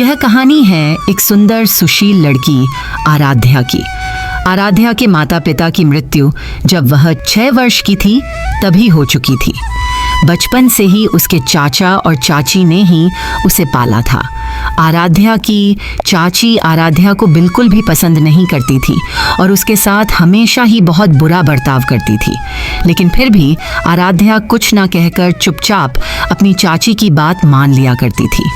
यह कहानी है एक सुंदर सुशील लड़की आराध्या की। आराध्या के माता पिता की मृत्यु जब वह 6 वर्ष की थी तभी हो चुकी थी। बचपन से ही उसके चाचा और चाची ने ही उसे पाला था। आराध्या की चाची आराध्या को बिल्कुल भी पसंद नहीं करती थी और उसके साथ हमेशा ही बहुत बुरा बर्ताव करती थी। लेकिन फिर भी आराध्या कुछ ना कहकर चुपचाप अपनी चाची की बात मान लिया करती थी।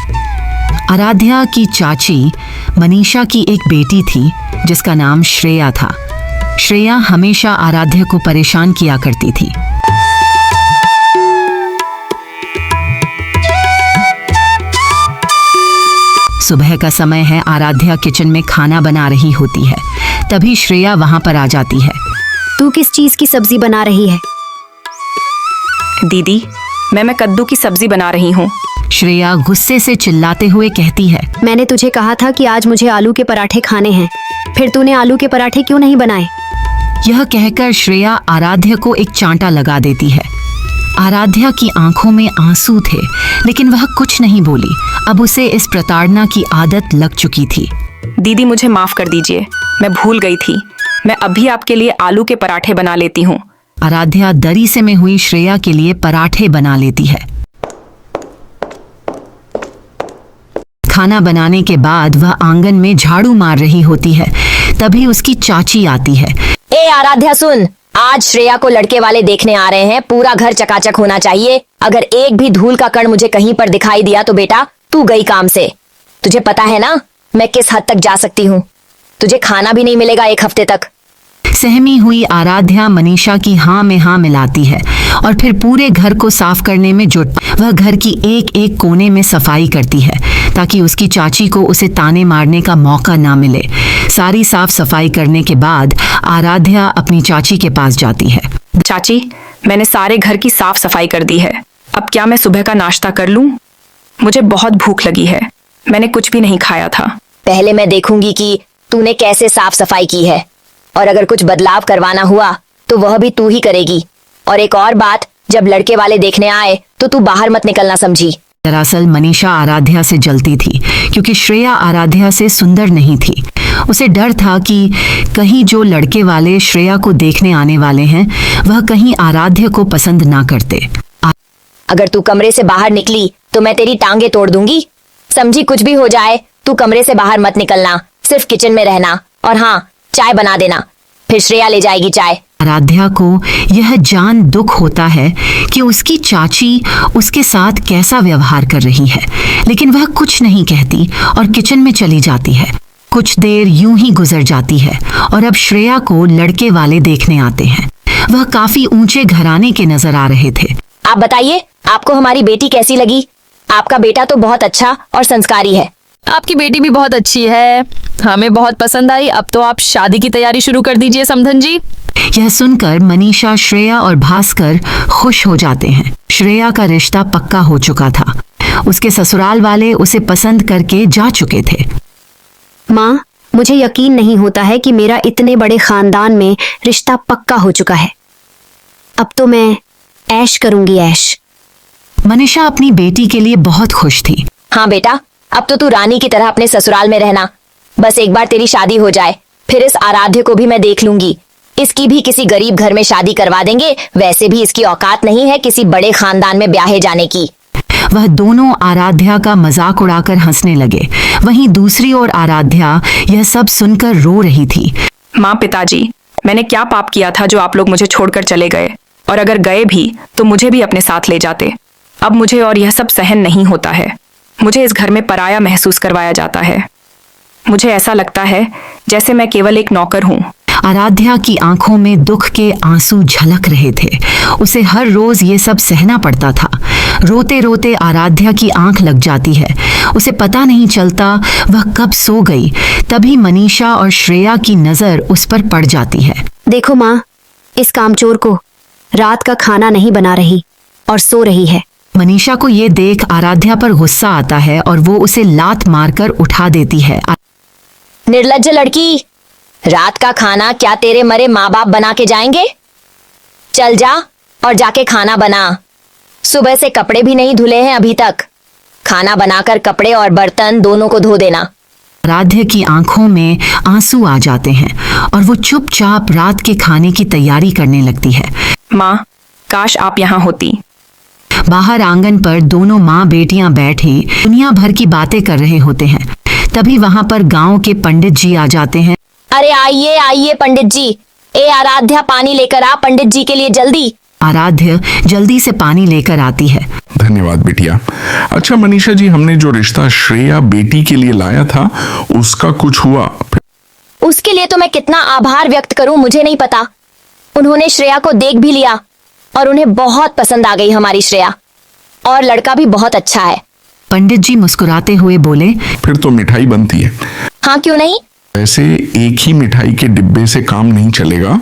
आराध्या की चाची मनीषा की एक बेटी थी जिसका नाम श्रेया था। श्रेया हमेशा आराध्या को परेशान किया करती थी। सुबह का समय है, आराध्या किचन में खाना बना रही होती है। तभी श्रेया वहां पर आ जाती है। तू किस चीज की सब्जी बना रही है? दीदी, मैं कद्दू की सब्जी बना रही हूँ। श्रेया गुस्से से चिल्लाते हुए कहती है, मैंने तुझे कहा था कि आज मुझे आलू के पराठे खाने हैं, फिर तूने आलू के पराठे क्यों नहीं बनाए? यह कहकर श्रेया आराध्या को एक चांटा लगा देती है। आराध्या की आंखों में आंसू थे, लेकिन वह कुछ नहीं बोली। अब उसे इस प्रताड़ना की आदत लग चुकी थी। दीदी, मुझे माफ कर दीजिए, मैं भूल गई थी। मैं अभी आपके लिए आलू के पराठे बना लेती हूँ। आराध्या दरी से में हुई श्रेया के लिए पराठे बना लेती है। खाना बनाने के बाद वह आंगन में झाड़ू मार रही होती है। तभी उसकी चाची आती है। ए आराध्या सुन, आज श्रेया को लड़के वाले देखने आ रहे हैं। पूरा घर चकाचक होना चाहिए। अगर एक भी धूल का कण मुझे कहीं पर दिखाई दिया तो बेटा तू गई काम से। तुझे पता है ना मैं किस हद तक जा सकती हूँ। तुझे खाना भी नहीं मिलेगा 1 हफ्ते तक। सहमी हुई आराध्या मनीषा की हाँ में हाँ मिलाती है और फिर पूरे घर को साफ करने में जुट। वह घर की एक एक कोने में सफाई करती है ताकि उसकी चाची को उसे ताने मारने का मौका ना मिले। सारी साफ सफाई करने के बाद आराध्या अपनी चाची के पास जाती है। चाची, मैंने सारे घर की साफ सफाई कर दी है। अब क्या मैं सुबह का नाश्ता कर लूं? मुझे बहुत भूख लगी है। मैंने कुछ भी नहीं खाया था। पहले मैं देखूंगी कि तूने कैसे साफ सफाई की है, और अगर कुछ बदलाव करवाना हुआ तो वह भी तू ही करेगी। और एक और बात, जब लड़के वाले देखने आए तो तू बाहर मत निकलना, समझी? दरअसल मनीषा आराध्या से जलती थी क्योंकि श्रेया आराध्या से सुंदर नहीं थी। उसे डर था कि कहीं जो लड़के वाले श्रेया को देखने आने वाले हैं वह कहीं आराध्या को पसंद ना करते। अगर तू कमरे से बाहर निकली तो मैं तेरी टांगे तोड़ दूंगी, समझी? कुछ भी हो जाए तू कमरे से बाहर मत निकलना, सिर्फ किचन में रहना। और हाँ, चाय बना देना, फिर श्रेया ले जाएगी चाय। आराध्या को यह जान दुख होता है कि उसकी चाची उसके साथ कैसा व्यवहार कर रही है, लेकिन वह कुछ नहीं कहती और किचन में चली जाती है। कुछ देर यूं ही गुजर जाती है और अब श्रेया को लड़के वाले देखने आते हैं। वह काफी ऊंचे घराने के नजर आ रहे थे। आप बताइए, आपको हमारी बेटी कैसी लगी? आपका बेटा तो बहुत अच्छा और संस्कारी है। आपकी बेटी भी बहुत अच्छी है, हमें बहुत पसंद आई। अब तो आप शादी की तैयारी शुरू कर दीजिए समधन जी। यह सुनकर मनीषा, श्रेया और भास्कर खुश हो जाते हैं। श्रेया का रिश्ता पक्का हो चुका था। उसके ससुराल वाले उसे पसंद करके जा चुके थे। माँ, मुझे यकीन नहीं होता है कि मेरा इतने बड़े खानदान में रिश्ता पक्का हो चुका है। अब तो मैं ऐश करूंगी, ऐश। मनीषा अपनी बेटी के लिए बहुत खुश थी। हाँ बेटा, अब तो तू रानी की तरह अपने ससुराल में रहना। बस एक बार तेरी शादी हो जाए, फिर इस आराध्य को भी मैं देख लूंगी। इसकी भी किसी गरीब घर में शादी करवा देंगे। वैसे भी इसकी औकात नहीं है किसी बड़े खानदान में ब्याहे जाने की। वह दोनों आराध्या का मजाक उड़ाकर हंसने लगे। वहीं दूसरी ओर आराध्या यह सब सुनकर रो रही थी। माँ, पिताजी, मैंने क्या पाप किया था जो आप लोग मुझे छोड़कर चले गए? और अगर गए भी तो मुझे भी अपने साथ ले जाते। अब मुझे और यह सब सहन नहीं होता है। मुझे इस घर में पराया महसूस करवाया जाता है। मुझे ऐसा लगता है जैसे मैं केवल एक नौकर हूँ। आराध्या की आंखों में दुख के आंसू झलक रहे थे। उसे हर रोज ये सब सहना पड़ता था। रोते रोते आराध्या की आंख लग जाती है। उसे पता नहीं चलता वह कब सो गई। तभी मनीषा और श्रेया की नजर उस पर पड़ जाती है। देखो माँ, इस कामचोर को रात का खाना नहीं बना रही और सो रही है। मनीषा को ये देख आराध्या पर गुस्सा आता है और वो उसे लात मारकर उठा देती है। निर्लज्ज लड़की, रात का खाना क्या तेरे मरे माँ बाप बना के जाएंगे? चल जा और जाके खाना बना। सुबह से कपड़े भी नहीं धुले हैं अभी तक। खाना बनाकर कपड़े और बर्तन दोनों को धो देना। आराध्या की आंखों में आंसू आ जाते हैं और वो चुपचाप रात के खाने की तैयारी करने लगती है। माँ, काश आप यहाँ होती। बाहर आंगन पर दोनों माँ बेटियां बैठी दुनिया भर की बातें कर रहे होते हैं। तभी वहां पर गांव के पंडित जी आ जाते हैं। अरे आइए आइए पंडित जी। ए आराध्या, पानी लेकर आ पंडित जी के लिए जल्दी। आराध्या जल्दी से पानी लेकर आती है। धन्यवाद बिटिया। अच्छा मनीषा जी, हमने जो रिश्ता श्रेया बेटी के लिए लाया था उसका कुछ हुआ? उसके लिए तो मैं कितना आभार व्यक्त करूं मुझे नहीं पता। उन्होंने श्रेया को देख भी लिया और उन्हें बहुत पसंद आ गई हमारी श्रेया, और लड़का भी बहुत अच्छा है। पंडित जी मुस्कुराते हुए बोले, फिर तो मिठाई बनती है। हाँ क्यों नहीं। वैसे एक ही मिठाई के डिब्बे से काम नहीं चलेगा।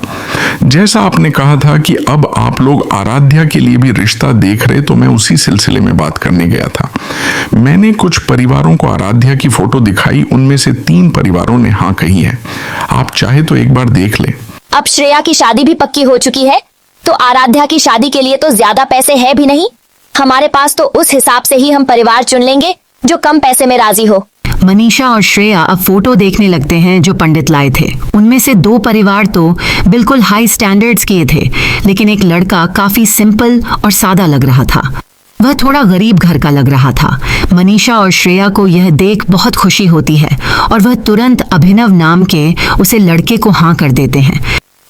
जैसा आपने कहा था कि अब आप लोग आराध्या के लिए भी रिश्ता देख रहे, तो मैं उसी सिलसिले में बात करने गया था। मैंने कुछ परिवारों को आराध्या की फोटो दिखाई, उनमें से 3 परिवारों ने हाँ कही है। आप चाहे तो एक बार देख ले। अब श्रेया की शादी भी पक्की हो चुकी है, तो आराध्या की शादी के लिए तो ज्यादा पैसे है भी नहीं हमारे पास, तो उस हिसाब से ही हम परिवार चुन लेंगे जो कम पैसे में राजी हो। मनीषा और श्रेया अब फोटो देखने लगते हैं जो पंडित लाए थे। उनमें से 2 परिवार तो बिल्कुल हाई स्टैंडर्ड्स के थे, लेकिन एक लड़का काफी सिंपल और सादा लग रहा था। वह थोड़ा गरीब घर का लग रहा था। मनीषा और श्रेया को यह देख बहुत खुशी होती है और वह तुरंत अभिनव नाम के उसे लड़के को हाँ कर देते हैं।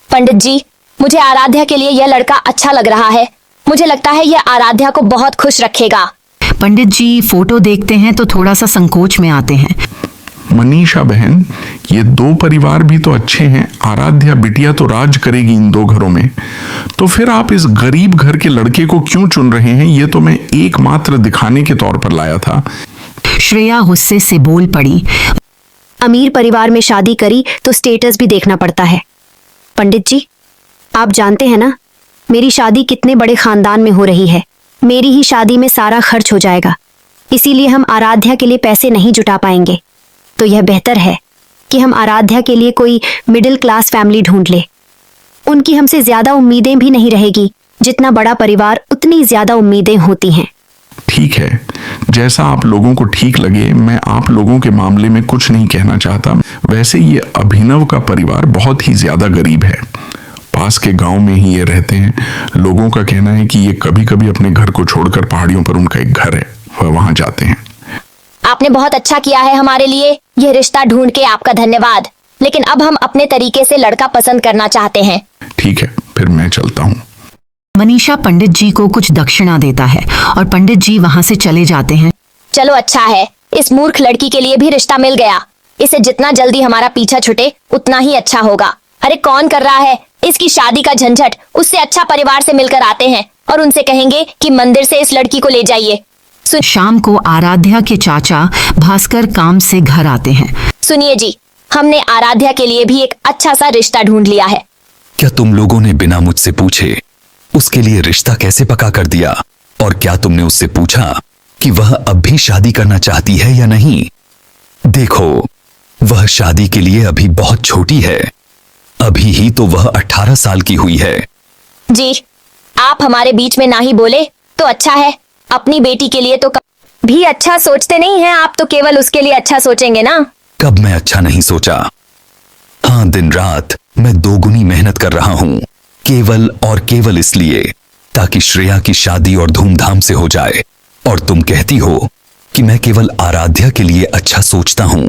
पंडित जी, मुझे आराध्या के लिए यह लड़का अच्छा लग रहा है। मुझे लगता है यह आराध्या को बहुत खुश रखेगा। पंडित जी फोटो देखते हैं तो थोड़ा सा संकोच में आते हैं। मनीषा बहन, ये 2 परिवार भी तो अच्छे हैं। आराध्या बिटिया तो राज करेगी इन 2 घरों में, तो फिर आप इस गरीब घर के लड़के को क्यों चुन रहे हैं? ये तो मैं एकमात्र दिखाने के तौर पर लाया था। श्रेया गुस्से से बोल पड़ी, अमीर परिवार में शादी करी तो स्टेटस भी देखना पड़ता है। पंडित जी, आप जानते हैं ना मेरी शादी कितने बड़े खानदान में हो रही है। मेरी ही शादी में सारा खर्च हो जाएगा, इसीलिए हम आराध्या के लिए पैसे नहीं जुटा पाएंगे। तो यह बेहतर है कि हम आराध्या के लिए कोई मिडिल क्लास फैमिली ढूंढ ले। उनकी हमसे ज्यादा उम्मीदें भी नहीं रहेगी। जितना बड़ा परिवार उतनी ज्यादा उम्मीदें होती हैं। ठीक है, जैसा आप लोगों को ठीक लगे। मैं आप लोगों के मामले में कुछ नहीं कहना चाहता। वैसे ये अभिनव का परिवार बहुत ही ज्यादा गरीब है। पास के गांव में ही ये रहते हैं। लोगों का कहना है कि ये कभी कभी अपने घर को छोड़कर, पहाड़ियों पर उनका एक घर है, वह वहां जाते हैं। आपने बहुत अच्छा किया है हमारे लिए यह रिश्ता ढूंढ के, आपका धन्यवाद। लेकिन अब हम अपने तरीके से लड़का पसंद करना चाहते हैं। ठीक है, फिर मैं चलता हूँ। मनीषा पंडित जी को कुछ दक्षिणा देता है और पंडित जी वहां से चले जाते हैं। चलो अच्छा है, इस मूर्ख लड़की के लिए भी रिश्ता मिल गया। इसे जितना जल्दी हमारा पीछा छूटे उतना ही अच्छा होगा। अरे कौन कर रहा है इसकी शादी का झंझट? उससे अच्छा परिवार से मिलकर आते हैं और उनसे कहेंगे कि मंदिर से इस लड़की को ले जाइए। शाम को आराध्या के चाचा भास्कर काम से घर आते हैं। सुनिए जी, हमने आराध्या के लिए भी एक अच्छा सा रिश्ता ढूंढ लिया है। क्या तुम लोगों ने बिना मुझसे पूछे उसके लिए रिश्ता कैसे पक्का कर दिया? और क्या तुमने उससे पूछा कि वह अब भी शादी करना चाहती है या नहीं? देखो, वह शादी के लिए अभी बहुत छोटी है। अभी ही तो वह 18 साल की हुई है। जी, आप हमारे बीच में ना ही बोले तो अच्छा है। अपनी बेटी के लिए तो भी अच्छा सोचते नहीं हैं आप, तो केवल उसके लिए अच्छा सोचेंगे ना। कब मैं अच्छा नहीं सोचा? हाँ, दिन रात मैं दोगुनी मेहनत कर रहा हूं, केवल और केवल इसलिए ताकि श्रेया की शादी और धूमधाम से हो जाए। और तुम कहती हो कि मैं केवल आराध्या के लिए अच्छा सोचता हूं।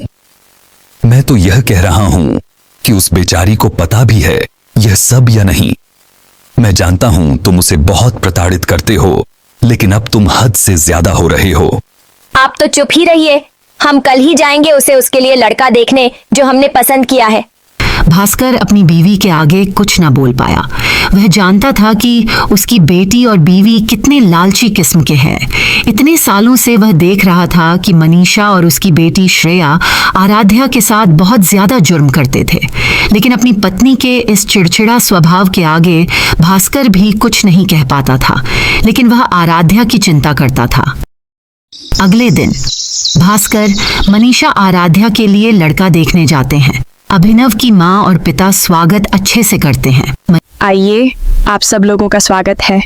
मैं तो यह कह रहा हूं कि उस बेचारी को पता भी है यह सब या नहीं। मैं जानता हूं तुम उसे बहुत प्रताड़ित करते हो, लेकिन अब तुम हद से ज्यादा हो रहे हो। आप तो चुप ही रहिए। हम कल ही जाएंगे उसे उसके लिए लड़का देखने जो हमने पसंद किया है। भास्कर अपनी बीवी के आगे कुछ न बोल पाया। वह जानता था कि उसकी बेटी और बीवी कितने लालची किस्म के हैं। इतने सालों से वह देख रहा था कि मनीषा और उसकी बेटी श्रेया आराध्या के साथ बहुत ज्यादा जुर्म करते थे, लेकिन अपनी पत्नी के इस चिड़चिड़ा स्वभाव के आगे भास्कर भी कुछ नहीं कह पाता था। लेकिन वह आराध्या की चिंता करता था। अगले दिन भास्कर मनीषा आराध्या के लिए लड़का देखने जाते हैं। अभिनव की माँ और पिता स्वागत अच्छे से करते हैं। आइए, आप सब लोगों का स्वागत है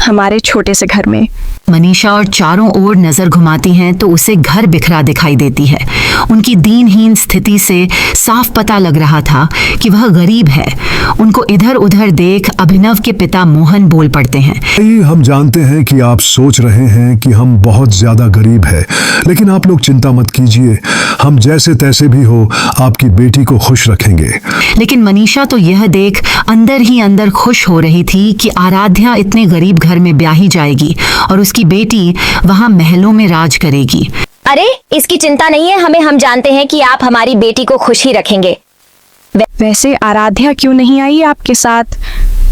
हमारे छोटे से घर में। मनीषा और चारों ओर नजर घुमाती हैं तो उसे घर बिखरा दिखाई देती है। उनकी दीनहीन स्थिति से साफ पता लग रहा था कि वह गरीब है। उनको इधर उधर देख अभिनव के पिता मोहन बोल पड़ते हैं। हम जानते हैं कि आप सोच रहे हैं कि हम बहुत ज्यादा गरीब हैं, लेकिन आप लोग चिंता मत कीजिए, हम जैसे तैसे भी हो आपकी बेटी को खुश रखेंगे। लेकिन मनीषा तो यह देख अंदर ही अंदर खुश हो रही थी कि आराध्या इतने गरीब घर में ब्याही जाएगी और उसकी बेटी वहां महलों में राज करेगी। अरे इसकी चिंता नहीं है हमें, हम जानते हैं कि आप हमारी बेटी को खुश ही रखेंगे। वैसे आराध्या क्यों नहीं आई आपके साथ?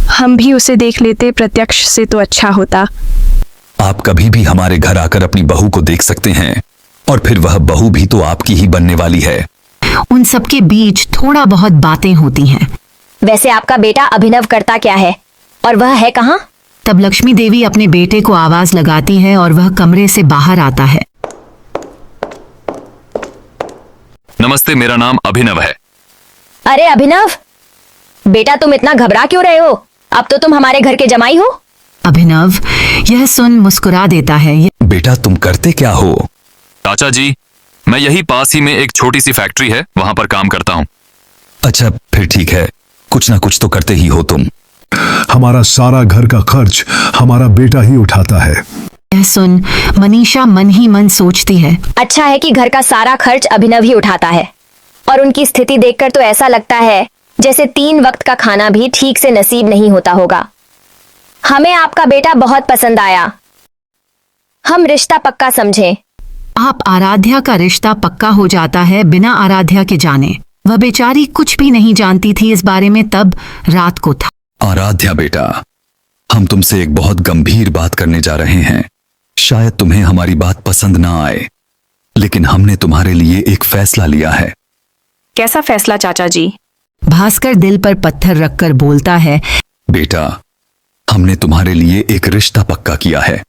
हम भी उसे देख लेते प्रत्यक्ष से तो अच्छा होता। आप कभी भी हमारे घर आकर अपनी बहू को देख सकते हैं, और फिर वह बहू भी तो आपकी ही बनने वाली है। उन सबके बीच थोड़ा बहुत बातें होती हैं। वैसे आपका बेटा अभिनव करता क्या है और वह है कहाँ? तब लक्ष्मी देवी अपने बेटे को आवाज लगाती है और वह कमरे से बाहर आता है। नमस्ते, मेरा नाम अभिनव है। अरे अभिनव, बेटा तुम इतना घबरा क्यों रहे हो? अब तो तुम हमारे घर के जमाई हो। अभिनव यह सुन मुस्कुरा देता है। बेटा तुम करते क्या हो? चाचा जी, मैं यही पास ही में एक छोटी सी फैक्ट्री है, वहां पर काम करता हूँ। अच्छा फिर ठीक है, कुछ ना कुछ तो करते ही हो तुम। हमारा सारा घर का खर्च हमारा बेटा ही उठाता है। यह सुन मनीषा मन ही मन सोचती है, अच्छा है कि घर का सारा खर्च अभिनव ही उठाता है, और उनकी स्थिति देखकर तो ऐसा लगता है जैसे 3 वक्त का खाना भी ठीक से नसीब नहीं होता होगा। हमें आपका बेटा बहुत पसंद आया, हम रिश्ता पक्का समझें। आप आराध्या का रिश्ता पक्का हो जाता है बिना आराध्या के जाने। वह बेचारी कुछ भी नहीं जानती थी इस बारे में। तब रात को था। आराध्या बेटा, हम तुमसे एक बहुत गंभीर बात करने जा रहे हैं। शायद तुम्हें हमारी बात पसंद ना आए, लेकिन हमने तुम्हारे लिए एक फैसला लिया है। कैसा फैसला चाचा जी? भास्कर दिल पर पत्थर रखकर बोलता है, बेटा हमने तुम्हारे लिए एक रिश्ता पक्का किया है।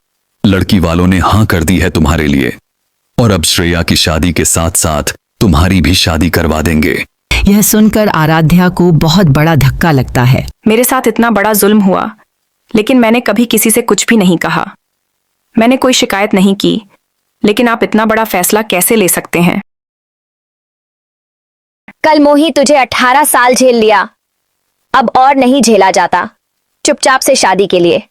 लड़की वालों ने हां कर दी है तुम्हारे लिए, और अब श्रेया की शादी के साथ साथ तुम्हारी भी शादी करवा देंगे। यह सुनकर आराध्या को बहुत बड़ा धक्का लगता है। मेरे साथ इतना बड़ा जुल्म हुआ, लेकिन मैंने कभी किसी से कुछ भी नहीं कहा। मैंने कोई शिकायत नहीं की, लेकिन आप इतना बड़ा फैसला कैसे ले सकते हैं? कल मोही तुझे 18 साल झेल लिया, अब और नहीं झेला जाता। चुपचाप से शादी के लिए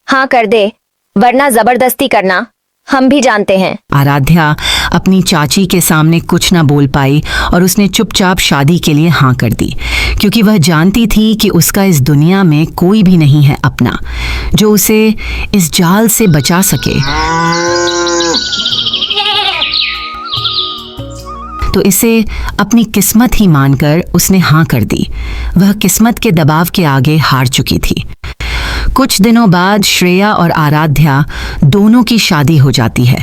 हाँ कर दे, वरना जबरदस्ती करना हम भी जानते हैं। आराध्या अपनी चाची के सामने कुछ न बोल पाई और उसने चुपचाप शादी के लिए हाँ कर दी, क्योंकि वह जानती थी कि उसका इस दुनिया में कोई भी नहीं है अपना जो उसे इस जाल से बचा सके। तो इसे अपनी किस्मत ही मानकर उसने हाँ कर दी। वह किस्मत के दबाव के आगे हार चुकी थी। कुछ दिनों बाद श्रेया और आराध्या दोनों की शादी हो जाती है।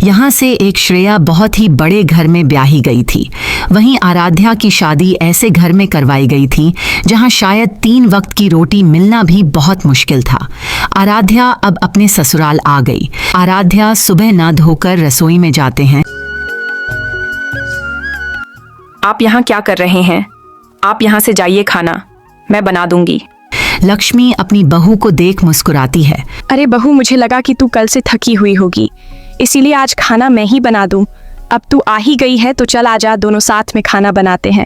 यहाँ से एक श्रेया बहुत ही बड़े घर में ब्याही गई थी, वहीं आराध्या की शादी ऐसे घर में करवाई गई थी जहाँ शायद 3 वक्त की रोटी मिलना भी बहुत मुश्किल था। आराध्या अब अपने ससुराल आ गई। आराध्या सुबह ना धोकर रसोई में जाते हैं। आप यहाँ क्या कर रहे हैं? आप यहाँ से जाइए, खाना मैं बना दूंगी। लक्ष्मी अपनी बहू को देख मुस्कुराती है। अरे बहू, मुझे लगा कि तू कल से थकी हुई होगी, इसीलिए आज खाना मैं ही बना दूं। अब तू आ ही गई है तो चल आजा, दोनों साथ में खाना बनाते हैं।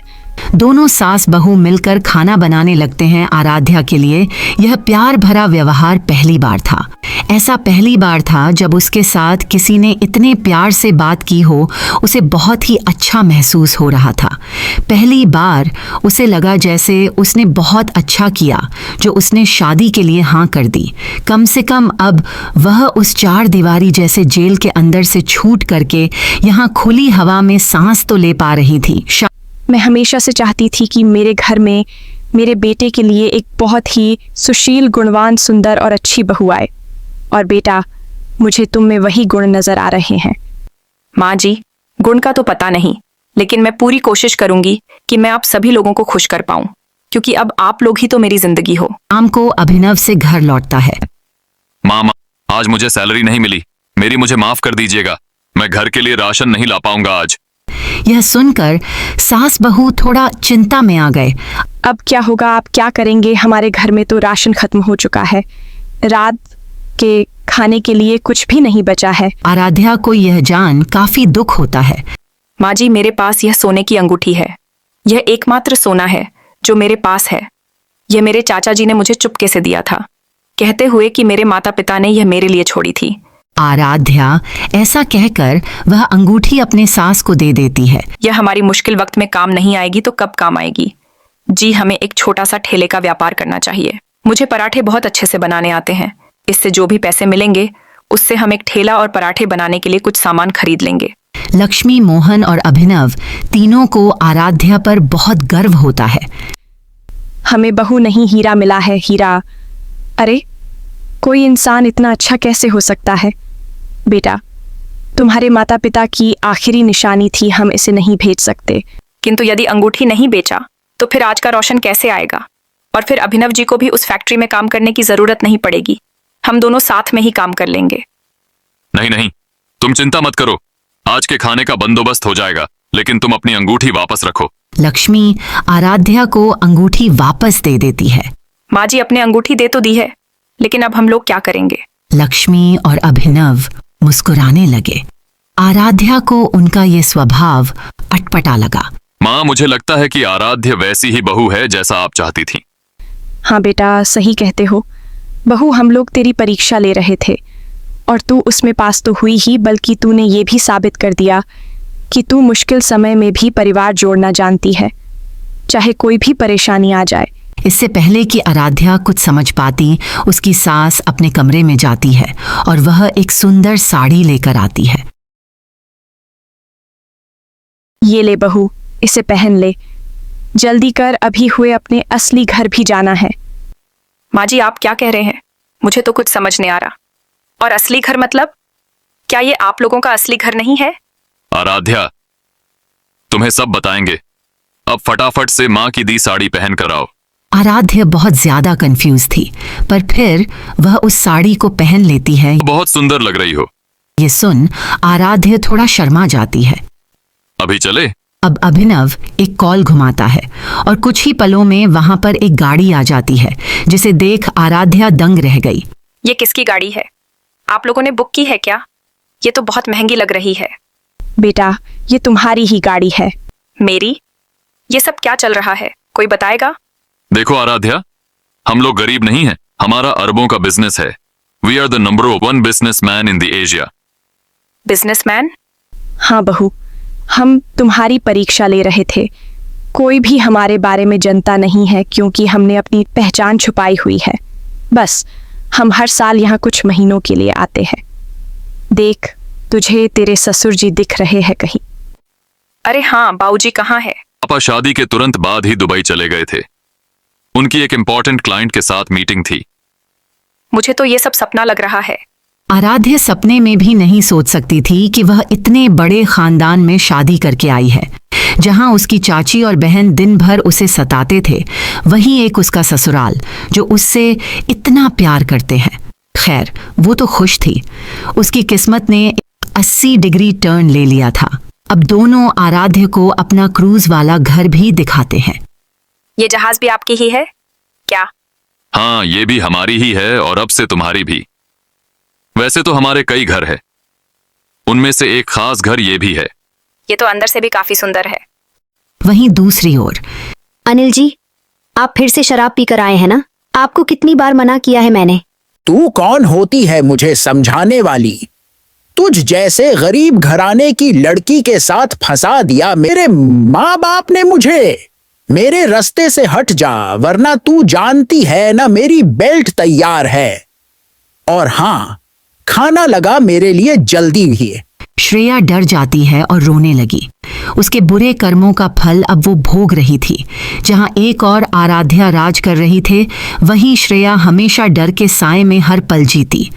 दोनों सास बहू मिलकर खाना बनाने लगते हैं। आराध्या के लिए यह प्यार भरा व्यवहार पहली बार था। ऐसा पहली बार था जब उसके साथ किसी ने इतने प्यार से बात की हो। उसे बहुत ही अच्छा महसूस हो रहा था। पहली बार उसे लगा जैसे उसने बहुत अच्छा किया जो उसने शादी के लिए हाँ कर दी। कम से कम अब वह उस 4 दीवारी जैसे जेल के अंदर से छूट करके यहाँ खुली हवा में सांस तो ले पा रही थी। मैं हमेशा से चाहती थी कि मेरे घर में मेरे बेटे के लिए एक बहुत ही सुशील, गुणवान, सुंदर और अच्छी बहू आए। और बेटा, मुझे तुम में वही गुण नजर आ रहे हैं। माँ जी, गुण का तो पता नहीं, लेकिन मैं पूरी कोशिश करूंगी कि मैं आप सभी लोगों को खुश कर पाऊं, क्योंकि अब आप लोग ही तो मेरी जिंदगी हो। शाम को अभिनव से घर लौटता है। मामा, आज मुझे सैलरी नहीं मिली, मुझे माफ कर दीजिएगा। मैं घर के लिए राशन नहीं ला पाऊंगा आज। यह सुनकर सास बहू थोड़ा चिंता में आ गए। अब क्या होगा, आप क्या करेंगे? हमारे घर में तो राशन खत्म हो चुका है, रात के खाने के लिए कुछ भी नहीं बचा है। आराध्या को यह जान काफी दुख होता है। माँ जी, मेरे पास यह सोने की अंगूठी है। यह एकमात्र सोना है जो मेरे पास है। यह मेरे चाचा जी ने मुझे चुपके से दिया था, कहते हुए कि मेरे माता पिता ने यह मेरे लिए छोड़ी थी। आराध्या ऐसा कहकर वह अंगूठी अपने सास को दे देती है। यह हमारी मुश्किल वक्त में काम नहीं आएगी तो कब काम आएगी? जी, हमें एक छोटा सा ठेले का व्यापार करना चाहिए। मुझे पराठे बहुत अच्छे से बनाने आते हैं। इससे जो भी पैसे मिलेंगे उससे हम एक ठेला और पराठे बनाने के लिए कुछ सामान खरीद लेंगे। लक्ष्मी, मोहन और अभिनव तीनों को आराध्या पर बहुत गर्व होता है। हमें बहू नहीं, हीरा मिला है। हीरा? अरे, कोई इंसान इतना अच्छा कैसे हो सकता है? बेटा, तुम्हारे माता पिता की आखिरी निशानी थी, हम इसे नहीं भेज सकते। किंतु यदि अंगूठी नहीं बेचा तो फिर आज का रोशन कैसे आएगा? और फिर अभिनव जी को भी उस फैक्ट्री में काम करने की जरूरत नहीं पड़ेगी। हम दोनों साथ में ही काम कर लेंगे। नहीं नहीं, तुम चिंता मत करो, आज के खाने का बंदोबस्त हो जाएगा, लेकिन तुम अपनी अंगूठी वापस रखो। लक्ष्मी आराध्या को अंगूठी वापस दे देती है। माँ जी, अपने अंगूठी दे तो दी है, लेकिन अब हम लोग क्या करेंगे? लक्ष्मी और अभिनव मुस्कुराने लगे। आराध्या को उनका ये स्वभाव अटपटा लगा। माँ, मुझे लगता है कि आराध्य वैसी ही बहू है जैसा आप चाहती थी। हाँ बेटा, सही कहते हो। बहू, हम लोग तेरी परीक्षा ले रहे थे और तू उसमें पास तो हुई ही, बल्कि तूने ये भी साबित कर दिया कि तू मुश्किल समय में भी परिवार जोड़ना जानती है, चाहे कोई भी परेशानी आ जाए। इससे पहले कि आराध्या कुछ समझ पाती, उसकी सास अपने कमरे में जाती है और वह एक सुंदर साड़ी लेकर आती है। ये ले बहू, इसे पहन ले। जल्दी कर, अभी हुए अपने असली घर भी जाना है। माँ जी, आप क्या कह रहे हैं? मुझे तो कुछ समझ नहीं आ रहा। और असली घर मतलब? क्या ये आप लोगों का असली घर नहीं है? आराध्या, तुम्हें सब बताएंगे। अब फटाफट से माँ की दी साड़ी पहन कर आओ। आराध्या बहुत ज्यादा कंफ्यूज थी, पर फिर वह उस साड़ी को पहन लेती है। बहुत सुंदर लग रही हो। ये सुन आराध्या थोड़ा शर्मा जाती है। अभी चले? अब अभिनव एक कॉल घुमाता है और कुछ ही पलों में वहां पर एक गाड़ी आ जाती है, जिसे देख आराध्या दंग रह गई। ये किसकी गाड़ी है? आप लोगों ने बुक की है क्या? ये तो बहुत महंगी लग रही है। बेटा, ये तुम्हारी ही गाड़ी है। मेरी? ये सब क्या चल रहा है, कोई बताएगा? देखो आराध्या, हम लोग गरीब नहीं हैं, हमारा अरबों का बिजनेस है। We are the number 1 businessman in the Asia. Businessman? हाँ बहू, हम तुम्हारी परीक्षा ले रहे थे। कोई भी हमारे बारे में जानता नहीं है क्योंकि हमने अपनी पहचान छुपाई हुई है। बस हम हर साल यहाँ कुछ महीनों के लिए आते हैं। देख, तुझे तेरे ससुर जी दिख रहे हैं कहीं? अरे हाँ, बाऊजी कहाँ है? पापा शादी के तुरंत बाद ही दुबई चले गए थे। उनकी एक इम्पोर्टेंट क्लाइंट के साथ मीटिंग थी। मुझे तो ये सब सपना लग रहा है। आराध्या सपने में भी नहीं सोच सकती थी कि वह इतने बड़े खानदान में शादी करके आई है, जहां उसकी चाची और बहन दिन भर उसे सताते थे, वहीं एक उसका ससुराल जो उससे इतना प्यार करते हैं। खैर, वो तो खुश थी। उसकी किस्मत ने 80 डिग्री टर्न ले लिया था। अब दोनों आराध्य को अपना क्रूज वाला घर भी दिखाते हैं। ये जहाज भी आपकी ही है क्या? हाँ, ये भी हमारी ही है और अब से तुम्हारी भी। वैसे तो हमारे कई घर है, उनमें से एक खास घर ये भी है। ये तो अंदर से भी काफी सुंदर है। वहीं दूसरी ओर अनिल जी, आप फिर से शराब पीकर आए हैं ना? आपको कितनी बार मना किया है मैंने? तू कौन होती है मुझे समझाने वाली? तुझ जैसे गरीब घराने की लड़की के साथ फंसा दिया मेरे माँ बाप ने मुझे। मेरे रास्ते से हट जा, वरना तू जानती है ना मेरी बेल्ट तैयार है। और हाँ, खाना लगा मेरे लिए जल्दी ही। श्रेया डर जाती है और रोने लगी। उसके बुरे कर्मों का फल अब वो भोग रही थी। जहां एक और आराध्या राज कर रही थे, वहीं श्रेया हमेशा डर के साए में हर पल जीती।